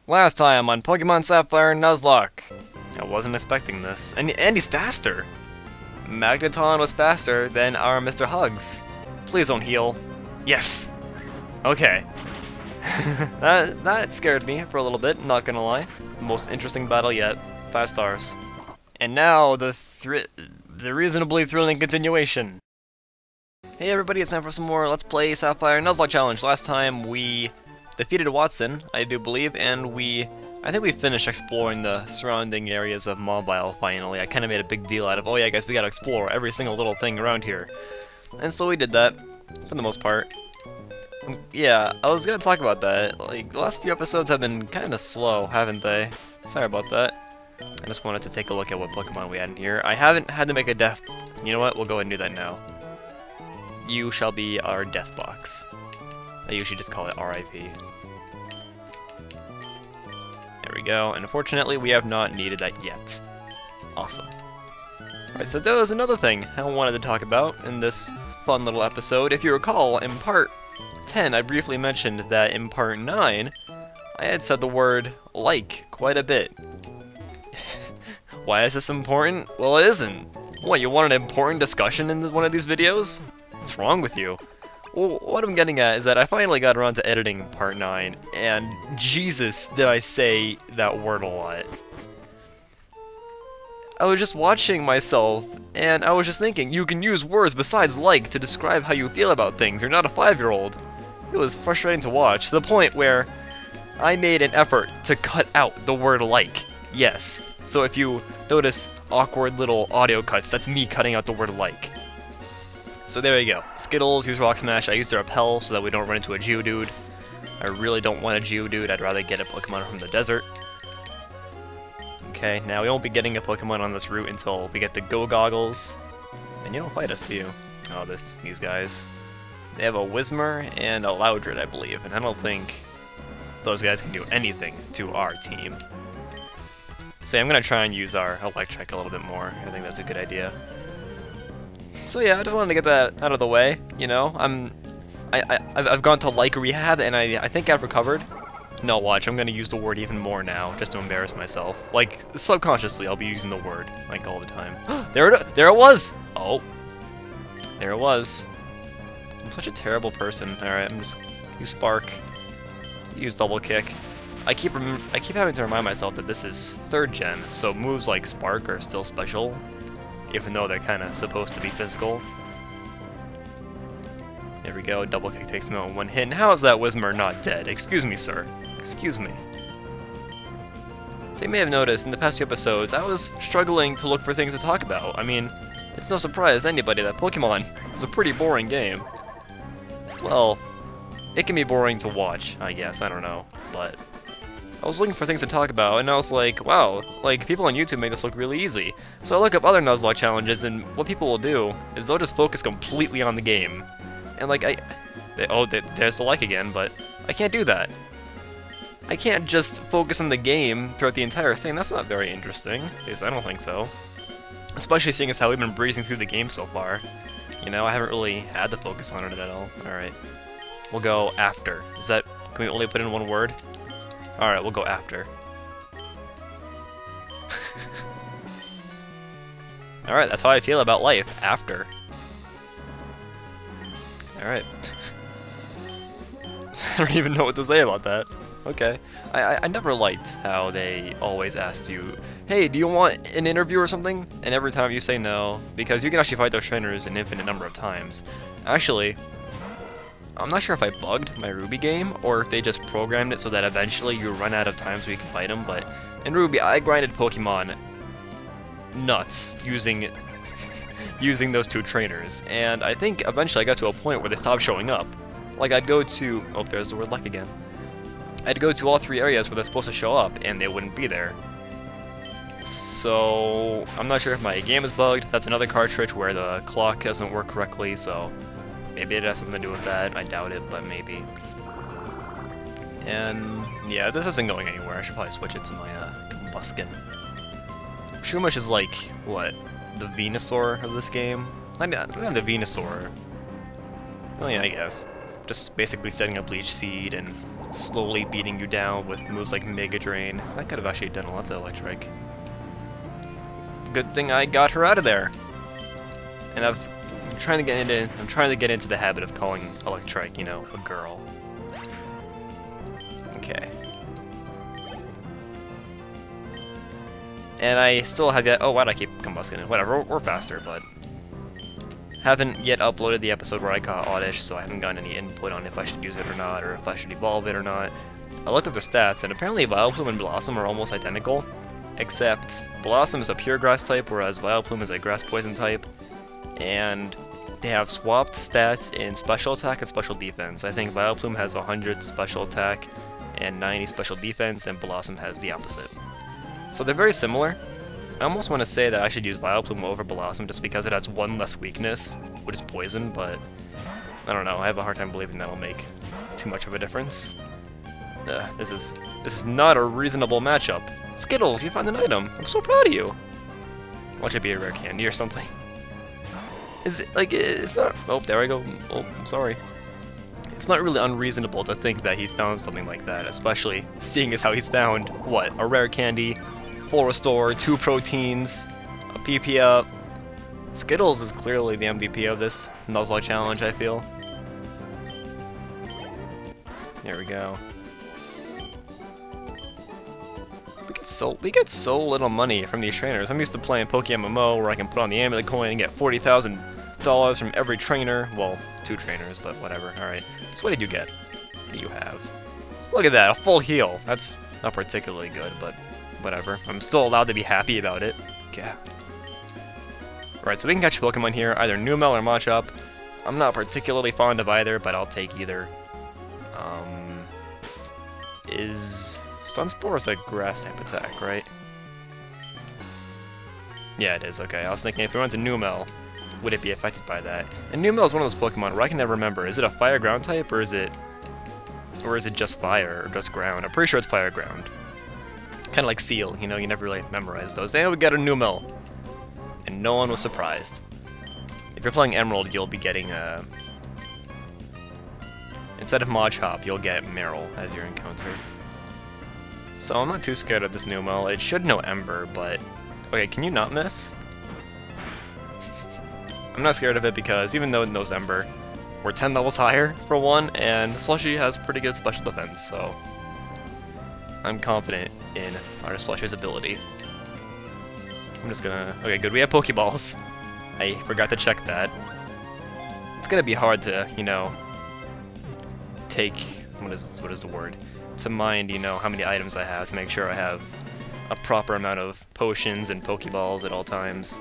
Last time on Pokemon Sapphire Nuzlocke. I wasn't expecting this. And he's faster! Magneton was faster than our Mr. Hugs. Please don't heal. Yes! Okay. that scared me for a little bit, not gonna lie. Most interesting battle yet. 5 stars. And now the reasonably thrilling continuation. Hey everybody, it's time for some more Let's Play Sapphire Nuzlocke Challenge. Last time we defeated Watson, I do believe, and I think we finished exploring the surrounding areas of Mobile finally. I kind of made a big deal out of, oh yeah guys, we gotta explore every single little thing around here. And so we did that, for the most part. Yeah, I was gonna talk about that. Like, the last few episodes have been kinda slow, haven't they? Sorry about that. I just wanted to take a look at what Pokemon we had in here. I haven't had to make a death... You know what? We'll go ahead and do that now. You shall be our death box. I usually just call it RIP. There we go, and unfortunately we have not needed that yet. Awesome. Alright, so that was another thing I wanted to talk about in this fun little episode. If you recall, in part 10 I briefly mentioned that in part 9 I had said the word like quite a bit. Why is this important? Well, it isn't. What, you want an important discussion in one of these videos? What's wrong with you? Well, what I'm getting at is that I finally got around to editing part 9, and Jesus, did I say that word a lot. I was just watching myself, and I was just thinking, you can use words besides like to describe how you feel about things. You're not a 5-year-old. It was frustrating to watch, to the point where I made an effort to cut out the word like. Yes. So if you notice awkward little audio cuts, that's me cutting out the word like. So there you go. Skittles, use Rock Smash. I used to repel so that we don't run into a Geodude. I really don't want a Geodude. I'd rather get a Pokemon from the desert. Okay, now we won't be getting a Pokemon on this route until we get the Go Goggles. And you don't fight us, do you? Oh, these guys. They have a Whismur and a Loudred, I believe, and I don't think those guys can do anything to our team. So I'm gonna try and use our Electric a little bit more. I think that's a good idea. So yeah, I just wanted to get that out of the way, you know. I've gone to like rehab, and I think I've recovered. No, watch, I'm gonna use the word even more now, just to embarrass myself. Like, subconsciously, I'll be using the word, like, all the time. There it was! Oh. There it was. I'm such a terrible person. Alright, I'm just... Use Spark. Use Double Kick. I keep having to remind myself that this is 3rd gen, so moves like Spark are still special, even though they're kind of supposed to be physical. There we go, Double Kick takes him out in 1 hit. And how is that Whismur not dead? Excuse me, sir. Excuse me. So you may have noticed in the past few episodes, I was struggling to look for things to talk about. I mean, it's no surprise to anybody that Pokemon is a pretty boring game. Well, it can be boring to watch, I guess, I don't know, but... I was looking for things to talk about, and I was like, wow, like, people on YouTube make this look really easy. So I look up other Nuzlocke challenges, and what people will do is they'll just focus completely on the game. And like, there's the like again, but I can't do that. I can't just focus on the game throughout the entire thing. That's not very interesting, at least I don't think so. Especially seeing as how we've been breezing through the game so far. You know, I haven't really had to focus on it at all. Alright. We'll go after. Can we only put in 1 word? Alright, we'll go after. Alright, that's how I feel about life. After. Alright. I don't even know what to say about that. Okay. I never liked how they always asked you, hey, do you want an interview or something? And every time you say no, because you can actually fight those trainers an infinite number of times. Actually, I'm not sure if I bugged my Ruby game, or if they just programmed it so that eventually you run out of times where you can fight them, but in Ruby, I grinded Pokemon nuts using those 2 trainers, and I think eventually I got to a point where they stopped showing up. Like, I'd go to... Oh, there's the word like again. I'd go to all 3 areas where they're supposed to show up, and they wouldn't be there. So, I'm not sure if my game is bugged. That's another cartridge where the clock doesn't work correctly, so... Maybe it has something to do with that. I doubt it, but maybe. And yeah, this isn't going anywhere. I should probably switch it to my Combuskin. Shumish is like, what, the Venusaur of this game? I don't have the Venusaur. Oh yeah, I guess. Just basically setting a Bleach Seed and slowly beating you down with moves like Mega Drain. That could have actually done a lot to Electric. Good thing I got her out of there. And I'm trying to get into the habit of calling Electric, you know, a girl. Okay. And I still have yet. Oh, why'd I keep combusting? Whatever, we're faster, but haven't yet uploaded the episode where I caught Oddish, so I haven't gotten any input on if I should use it or not, or if I should evolve it or not. I looked up the stats, and apparently Vileplume and Blossom are almost identical, except Blossom is a pure grass type, whereas Vileplume is a grass poison type, and they have swapped stats in special attack and special defense. I think Vileplume has 100 special attack and 90 special defense, and Blossom has the opposite. So they're very similar. I almost want to say that I should use Vileplume over Blossom just because it has one less weakness, which is poison, but I don't know, I have a hard time believing that'll make too much of a difference. This is not a reasonable matchup. Skittles, you found an item. I'm so proud of you. Watch it be a rare candy or something. Is it, like, it's not... Oh, there I go. Oh, I'm sorry. It's not really unreasonable to think that he's found something like that, especially seeing as how he's found, what, a rare candy, full restore, 2 proteins, a PP up. Skittles is clearly the MVP of this Nuzlocke challenge, I feel. There we go. We get so little money from these trainers. I'm used to playing Pokemon MMO where I can put on the amulet coin and get $40,000 from every trainer. Well, 2 trainers, but whatever. Alright. So what did you get? What do you have? Look at that, a full heal. That's not particularly good, but whatever. I'm still allowed to be happy about it. Yeah. Alright, so we can catch Pokemon here, either Numel or Machop. I'm not particularly fond of either, but I'll take either. Is Sunspore a grass type attack, right? Yeah, it is. Okay, I was thinking if we went to Numel, would it be affected by that? And Numel is one of those Pokemon where I can never remember. Is it a fire ground type, or is it just fire, or just ground? I'm pretty sure it's fire ground. Kind of like Seal, you know, you never really memorize those. Then we got a Numel, and no one was surprised. If you're playing Emerald, you'll be getting instead of Machop, you'll get Meryl as your encounter. So I'm not too scared of this Numel. It should know Ember, but... Okay, can you not miss? I'm not scared of it because even though it knows Ember, we're 10 levels higher for one, and Slushy has pretty good special defense, so... I'm confident in our Slushy's ability. I'm just gonna... Okay, good, we have Pokeballs. I forgot to check that. It's gonna be hard to, you know... take... what is the word? To mind, you know, how many items I have to make sure I have a proper amount of potions and Pokeballs at all times.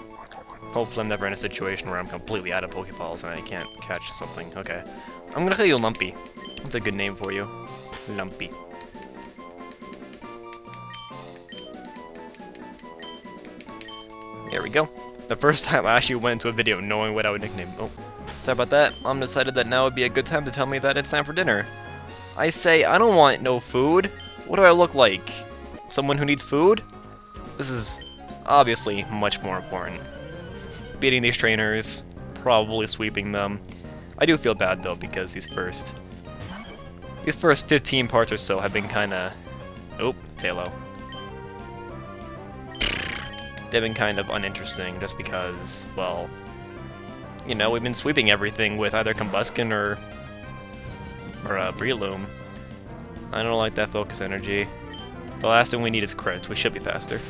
Hopefully I'm never in a situation where I'm completely out of Pokeballs and I can't catch something. Okay. I'm gonna call you Lumpy. That's a good name for you. Lumpy. There we go. The first time I actually went into a video knowing what I would nickname. Oh, sorry about that. Mom decided that now would be a good time to tell me that it's time for dinner. I say, I don't want no food. What do I look like? Someone who needs food? This is obviously much more important. Beating these trainers, probably sweeping them. I do feel bad though because these first 15 parts or so have been kinda... Oh, Talo. They've been kind of uninteresting just because, well, you know, we've been sweeping everything with either Combuskin or Breloom. I don't like that focus energy. The last thing we need is crit. We should be faster.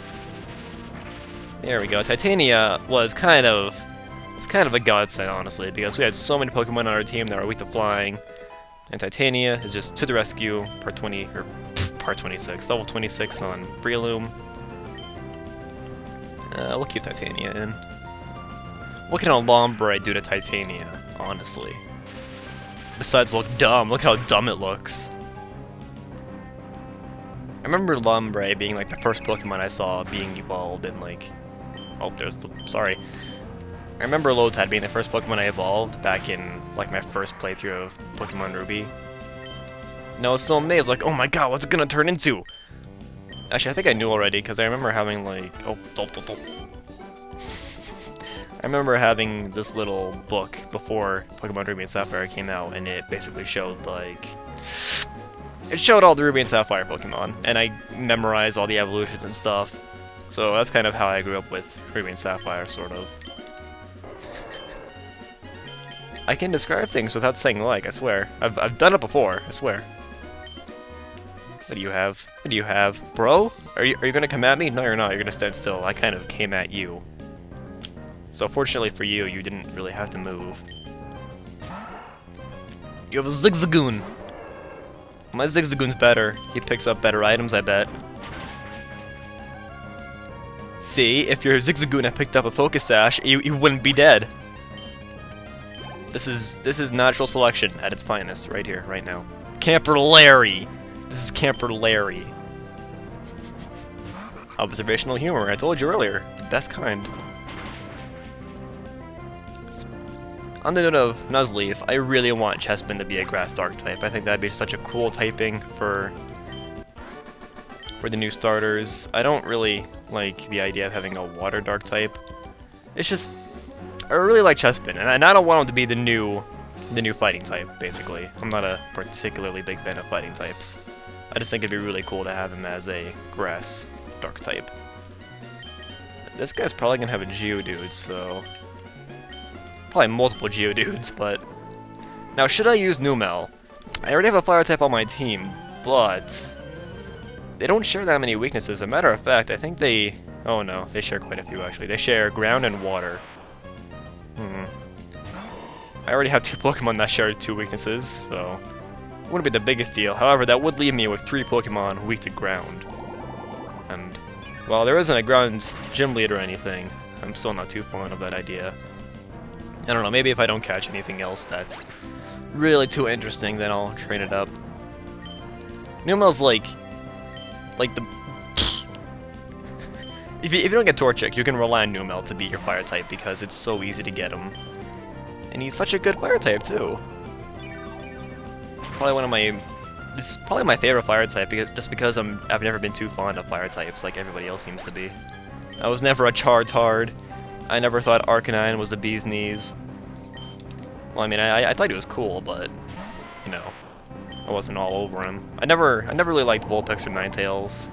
There we go. Titania was kind of a godsend, honestly, because we had so many Pokemon on our team that are weak to flying, and Titania is just to the rescue. Part 26, level 26 on Breloom. We'll keep Titania in. What can a Lombre do to Titania, honestly? Besides look dumb, look how dumb it looks. I remember Lombre being like the first Pokemon I saw being evolved in like... Oh, there's the... Sorry. I remember Lotad being the first Pokemon I evolved back in like my first playthrough of Pokemon Ruby. And I was so amazed, like, oh my god, what's it gonna turn into? Actually, I think I knew already, because I remember having like... Oh. I remember having this little book before Pokemon Ruby and Sapphire came out, and it basically showed like it showed all the Ruby and Sapphire Pokemon, and I memorized all the evolutions and stuff. So that's kind of how I grew up with Ruby and Sapphire, sort of. I can describe things without saying like, I swear. I've done it before, I swear. What do you have? What do you have? Bro? Are you gonna come at me? No, you're not. You're gonna stand still. I kind of came at you. So fortunately for you, you didn't really have to move. You have a Zigzagoon! My Zigzagoon's better. He picks up better items, I bet. See, if your Zigzagoon had picked up a Focus Sash, you wouldn't be dead. This is natural selection at its finest, right here, right now. Camper Larry! This is Camper Larry. Observational humor, I told you earlier. Best kind. On the note of Nuzleaf, I really want Chespin to be a Grass Dark type. I think that'd be such a cool typing for the new starters. I don't really like the idea of having a Water Dark type. It's just, I really like Chespin, and I don't want him to be the new fighting type, basically. I'm not a particularly big fan of fighting types. I just think it'd be really cool to have him as a Grass Dark type. This guy's probably gonna have a Geodude, so... Probably multiple Geodudes, but... Now, should I use Numel? I already have a Fire type on my team, but... They don't share that many weaknesses. As a matter of fact, I think they... Oh no, they share quite a few, actually. They share Ground and Water. I already have 2 Pokemon that share 2 weaknesses, so... Wouldn't be the biggest deal. However, that would leave me with 3 Pokemon weak to Ground. And... While there isn't a Ground Gym Lead or anything, I'm still not too fond of that idea. I don't know, maybe if I don't catch anything else that's really too interesting, then I'll train it up. Numel's like the... If you don't get Torchic, you can rely on Numel to be your Fire type because it's so easy to get him. And he's such a good Fire type too. This is probably my favorite Fire type, just because I've never been too fond of Fire types like everybody else seems to be. I was never a Charizard. I never thought Arcanine was the bee's knees. Well, I mean, I thought he was cool, but, you know, I wasn't all over him. I never really liked Vulpix or Ninetales.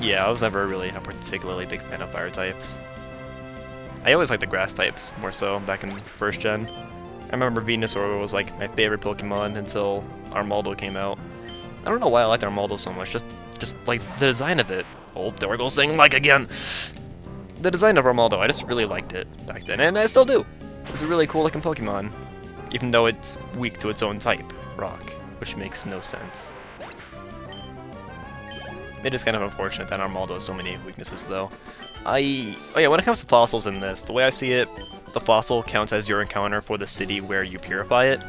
Yeah, I was never really a particularly big fan of Fire types. I always liked the Grass types, more so, back in 1st gen. I remember Venusaur was, like, my favorite Pokemon until Armaldo came out. I don't know why I liked Armaldo so much, just like, the design of it. Oh, there we go, saying like again! The design of Armaldo, I just really liked it back then, and I still do. It's a really cool looking Pokemon, even though it's weak to its own type, Rock, which makes no sense. It is kind of unfortunate that Armaldo has so many weaknesses, though. Oh yeah, when it comes to fossils in this, the way I see it, the fossil counts as your encounter for the city where you purify it.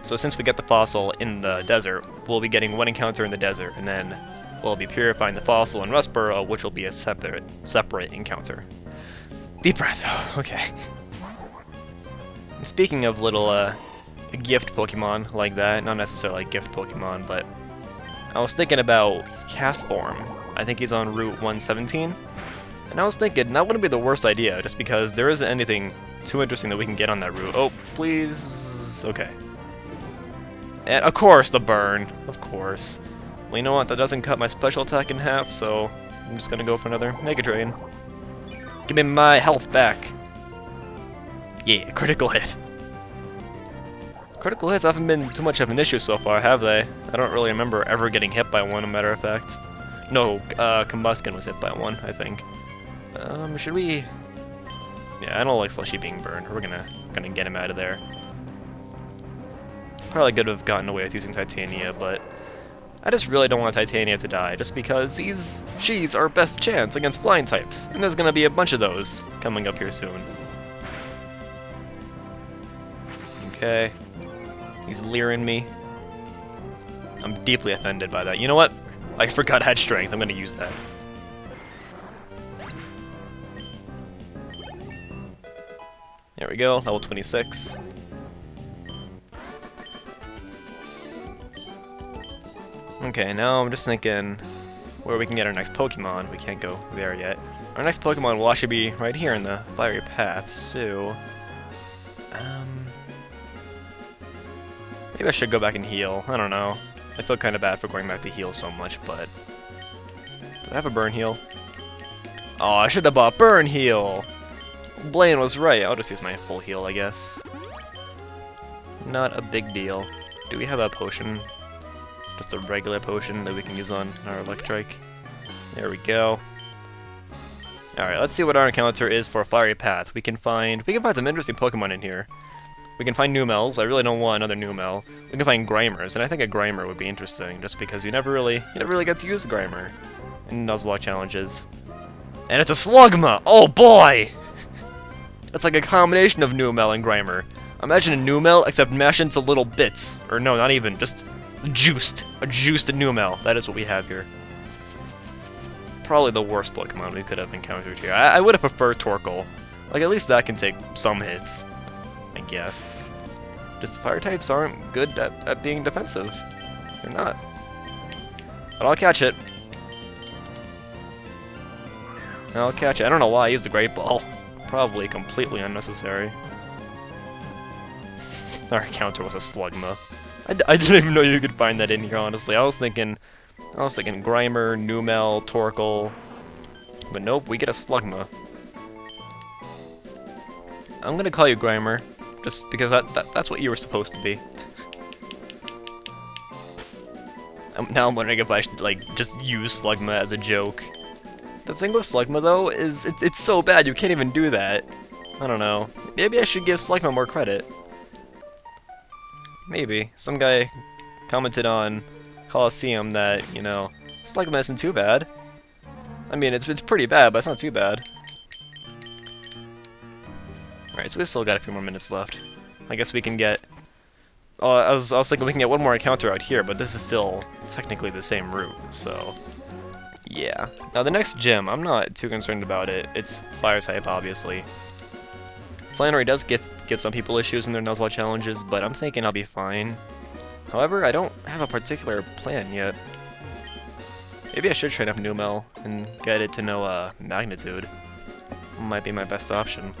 So since we get the fossil in the desert, we'll be getting 1 encounter in the desert, and then we'll be purifying the fossil in Rustboro, which will be a separate encounter. Deep breath. Okay. Speaking of little gift Pokemon like that, not necessarily gift Pokemon, but I was thinking about Castform. I think he's on Route 117, and I was thinking that wouldn't be the worst idea, just because there isn't anything too interesting that we can get on that route. Oh, please. Okay. And of course the burn. Of course. Well, you know what? That doesn't cut my special attack in half, so I'm just gonna go for another Mega Drain. Give me my health back. Yeah, critical hit. Critical hits haven't been too much of an issue so far, have they? I don't really remember ever getting hit by one, as a matter of fact. No, Combuskin was hit by one, I think. Should we... Yeah, I don't like Slushy being burned. We're gonna get him out of there. Probably could have gotten away with using Titania, but I just really don't want Titania to die, just because she's our best chance against flying types, and there's gonna be a bunch of those coming up here soon. Okay. He's leering me. I'm deeply offended by that. You know what? I forgot I had strength. I'm gonna use that. There we go, level 26. Okay, now I'm just thinking where we can get our next Pokemon. We can't go there yet. Our next Pokemon will actually be right here in the Fiery Path, so... maybe I should go back and heal. I don't know. I feel kind of bad for going back to heal so much, but... Do I have a burn heal? Oh, I should have bought burn heal! Blaine was right. I'll just use my full heal, I guess. Not a big deal. Do we have a potion? Just a regular potion that we can use on our Electrike. There we go. Alright, let's see what our encounter is for Fiery Path. We can find some interesting Pokemon in here. We can find Numels. I really don't want another Numel. We can find Grimers, and I think a Grimer would be interesting, just because you never really get to use a Grimer in Nuzlocke challenges. And it's a Slugma! Oh boy! It's like a combination of Numel and Grimer. Imagine a Numel, except mashed into little bits. Or no, not even, just juiced. A juiced Numel. That is what we have here. Probably the worst Pokemon we could have encountered here. I would have preferred Torkoal. Like, at least that can take some hits, I guess. Just fire types aren't good at being defensive. They're not. But I'll catch it. I'll catch it. I don't know why I used the Great Ball. Probably completely unnecessary. Our counter was a Slugma. I didn't even know you could find that in here, honestly. I was thinking Grimer, Numel, Torkoal. But nope, we get a Slugma. I'm gonna call you Grimer, just because that's what you were supposed to be. Now I'm wondering if I should, like, just use Slugma as a joke. The thing with Slugma, though, is it's so bad you can't even do that. I don't know. Maybe I should give Slugma more credit. Maybe. Some guy commented on Coliseum that, you know, Slugma isn't too bad. I mean, it's pretty bad, but it's not too bad. Alright, so we've still got a few more minutes left. I guess we can get... Oh, I was thinking we can get one more encounter out here, but this is still technically the same route, so... Yeah. Now the next gym, I'm not too concerned about it. It's Fire type, obviously. Flannery does give some people issues in their Nuzlocke challenges, but I'm thinking I'll be fine. However, I don't have a particular plan yet. Maybe I should train up Numel and get it to know Magnitude. Might be my best option.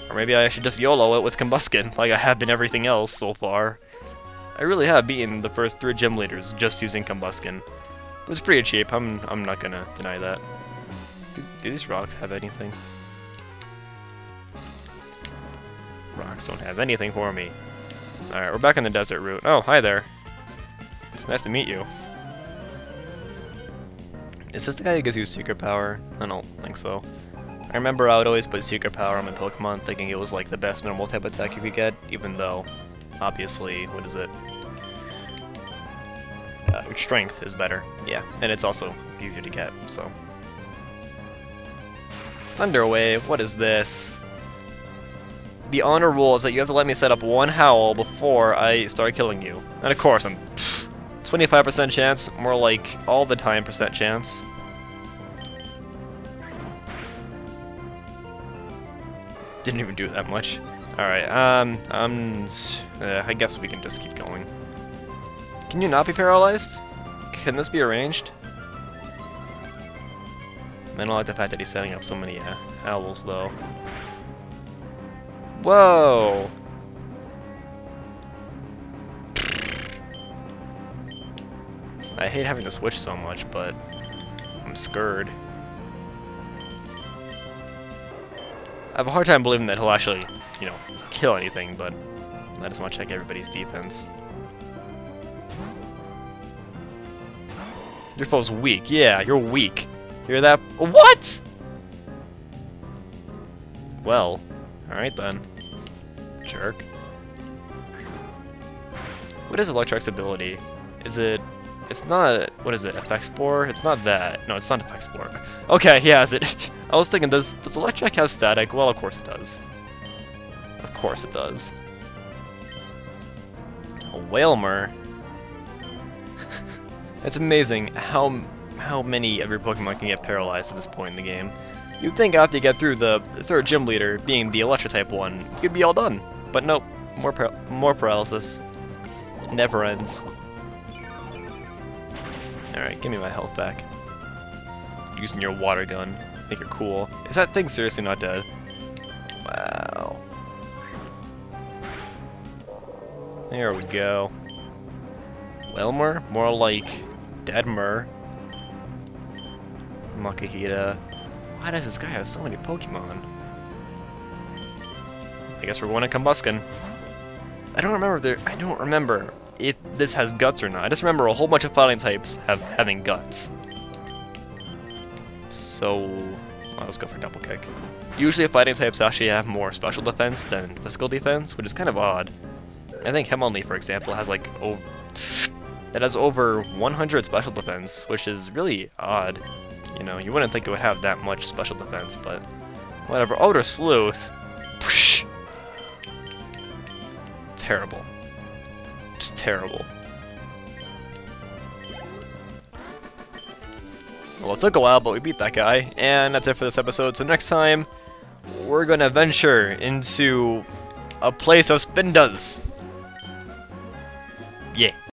Or maybe I should just YOLO it with Combuskin, like I have been everything else so far. I really have beaten the first 3 gym leaders just using Combuskin. It was pretty cheap, I'm not gonna deny that. Do these rocks have anything? Rocks don't have anything for me. Alright, we're back on the desert route. Oh, hi there. It's nice to meet you. Is this the guy who gives you secret power? I don't think so. I remember I would always put secret power on my Pokemon, thinking it was like the best normal type attack you could get, even though, obviously, what is it? Strength is better, yeah, and it's also easier to get, so. Thunder Wave, what is this? The honor rule is that you have to let me set up 1 Howl before I start killing you. And of course, I'm 25% chance, more like all the time % chance. Didn't even do that much. Alright, I guess we can just keep going. Can you not be paralyzed? Can this be arranged? I don't like the fact that he's setting up so many owls, though. Whoa! I hate having to switch so much, but I'm scared. I have a hard time believing that he'll actually, you know, kill anything, but I just want to check everybody's defense. Your foe's weak. Yeah, you're weak. Hear that? What? Well, alright then. Jerk. What is Electrike's ability? Is it... It's not... What is it? Effect Spore? It's not that. No, it's not Effect Spore. Okay, he has it. I was thinking, does Electrike have static? Well, of course it does. Of course it does. A Wailmer. It's amazing how many of your Pokemon can get paralyzed at this point in the game. You'd think after you get through the 3rd gym leader, being the Electro-type one, you'd be all done. But nope, more paralysis. It never ends. Alright, give me my health back. Using your water gun. Make it cool. Is that thing seriously not dead? Wow. There we go. Wailmer? More like Deadmer. Makahita. Why does this guy have so many Pokemon? I guess we're going to Combusken. I don't remember if this has guts or not. I just remember a whole bunch of fighting types having guts. So, well, let's go for Double Kick. Usually fighting types actually have more special defense than physical defense, which is kind of odd. I think Hitmonlee, for example, has like it has over 100 special defense, which is really odd. You know, you wouldn't think it would have that much special defense, but whatever. Odor Sleuth. Psh. Terrible. Just terrible. Well, it took a while, but we beat that guy, and that's it for this episode. So next time, we're gonna venture into a place of Spindas. Yeah.